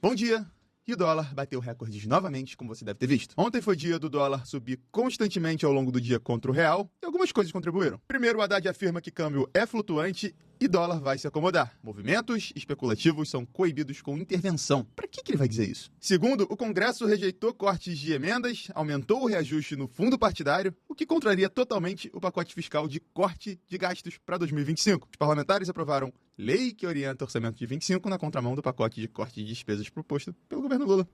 Bom dia! E o dólar bateu recordes novamente, como você deve ter visto. Ontem foi dia do dólar subir constantemente ao longo do dia contra o real e algumas coisas contribuíram. Primeiro, o Haddad afirma que câmbio é flutuante e dólar vai se acomodar. Movimentos especulativos são coibidos com intervenção. Para que ele vai dizer isso? Segundo, o Congresso rejeitou cortes de emendas, aumentou o reajuste no fundo partidário, o que contraria totalmente o pacote fiscal de corte de gastos para 2025. Os parlamentares aprovaram lei que orienta o orçamento de 25 na contramão do pacote de corte de despesas proposto pelo governo Lula.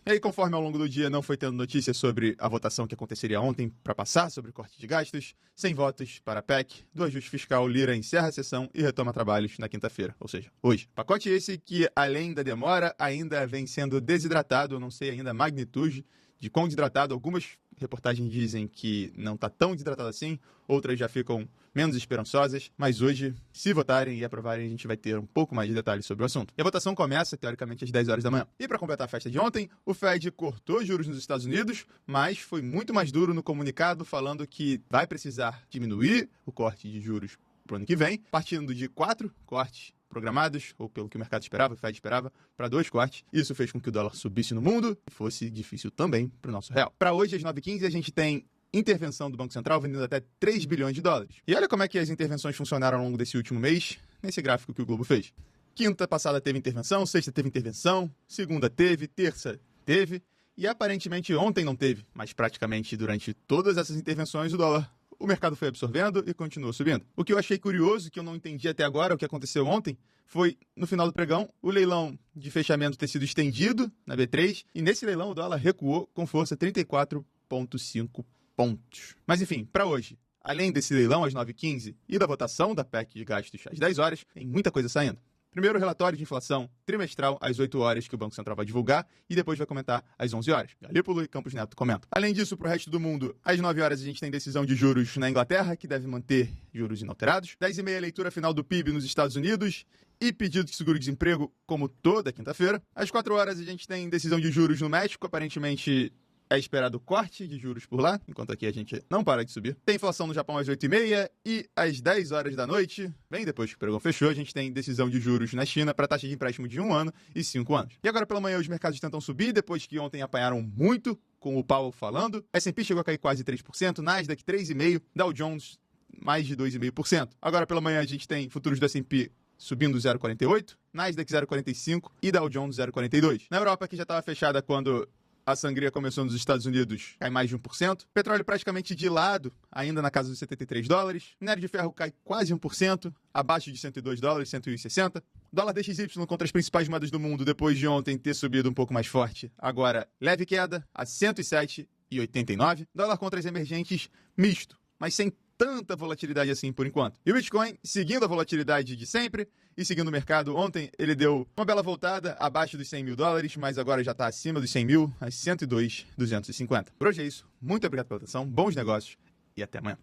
E aí, conforme ao longo do dia não foi tendo notícias sobre a votação que aconteceria ontem para passar sobre o corte de gastos, sem votos para a PEC, do ajuste fiscal, Lira encerra a sessão e retoma trabalhos na quinta-feira, ou seja, hoje. Pacote esse que, além da demora, ainda vem sendo desidratado, eu não sei ainda a magnitude de quão desidratado. Algumas reportagens dizem que não está tão desidratado assim, outras já ficam menos esperançosas, mas hoje, se votarem e aprovarem, a gente vai ter um pouco mais de detalhes sobre o assunto. E a votação começa, teoricamente, às 10 horas da manhã. E para completar a festa de ontem, o Fed cortou juros nos Estados Unidos, mas foi muito mais duro no comunicado, falando que vai precisar diminuir o corte de juros para o ano que vem, partindo de 4 cortes programados, ou pelo que o mercado esperava, o Fed esperava, para 2 cortes. Isso fez com que o dólar subisse no mundo e fosse difícil também para o nosso real. Para hoje, às 9h15, a gente tem intervenção do Banco Central vendendo até 3 bilhões de dólares. E olha como é que as intervenções funcionaram ao longo desse último mês, nesse gráfico que o Globo fez. Quinta passada teve intervenção, sexta teve intervenção, segunda teve, terça teve, e aparentemente ontem não teve, mas praticamente durante todas essas intervenções o mercado foi absorvendo e continuou subindo. O que eu achei curioso, que eu não entendi até agora, o que aconteceu ontem, foi, no final do pregão, o leilão de fechamento ter sido estendido na B3, e nesse leilão o dólar recuou com força 34,5 pontos. Mas enfim, para hoje, além desse leilão às 9h15 e da votação da PEC de gastos às 10 horas, tem muita coisa saindo. Primeiro, o relatório de inflação trimestral às 8 horas que o Banco Central vai divulgar e depois vai comentar às 11 horas. Galípolo e Campos Neto comentam. Além disso, para o resto do mundo, às 9 horas a gente tem decisão de juros na Inglaterra, que deve manter juros inalterados. 10h30, leitura final do PIB nos Estados Unidos e pedido de seguro-desemprego, como toda quinta-feira. Às 4 horas a gente tem decisão de juros no México, aparentemente é esperado corte de juros por lá, enquanto aqui a gente não para de subir. Tem inflação no Japão às 8h30 e às 10 horas da noite, bem depois que o pregão fechou, a gente tem decisão de juros na China para taxa de empréstimo de 1 ano e 5 anos. E agora pela manhã os mercados tentam subir, depois que ontem apanharam muito, com o Powell falando. S&P chegou a cair quase 3%, Nasdaq 3,5%, Dow Jones mais de 2,5%. Agora pela manhã a gente tem futuros do S&P subindo 0,48%, Nasdaq 0,45% e Dow Jones 0,42%. Na Europa, que já estava fechada quando a sangria começou nos Estados Unidos, cai mais de 1%. Petróleo praticamente de lado, ainda na casa dos $73. Minério de ferro cai quase 1%, abaixo de $102, 101,60. Dólar DXY contra as principais moedas do mundo, depois de ontem ter subido um pouco mais forte. Agora, leve queda, a 107,89. Dólar contra as emergentes, misto, mas sem tanta volatilidade assim por enquanto. E o Bitcoin seguindo a volatilidade de sempre e seguindo o mercado. Ontem ele deu uma bela voltada abaixo dos $100 mil, mas agora já está acima dos 100 mil, às 102,250. Por hoje é isso. Muito obrigado pela atenção, bons negócios e até amanhã.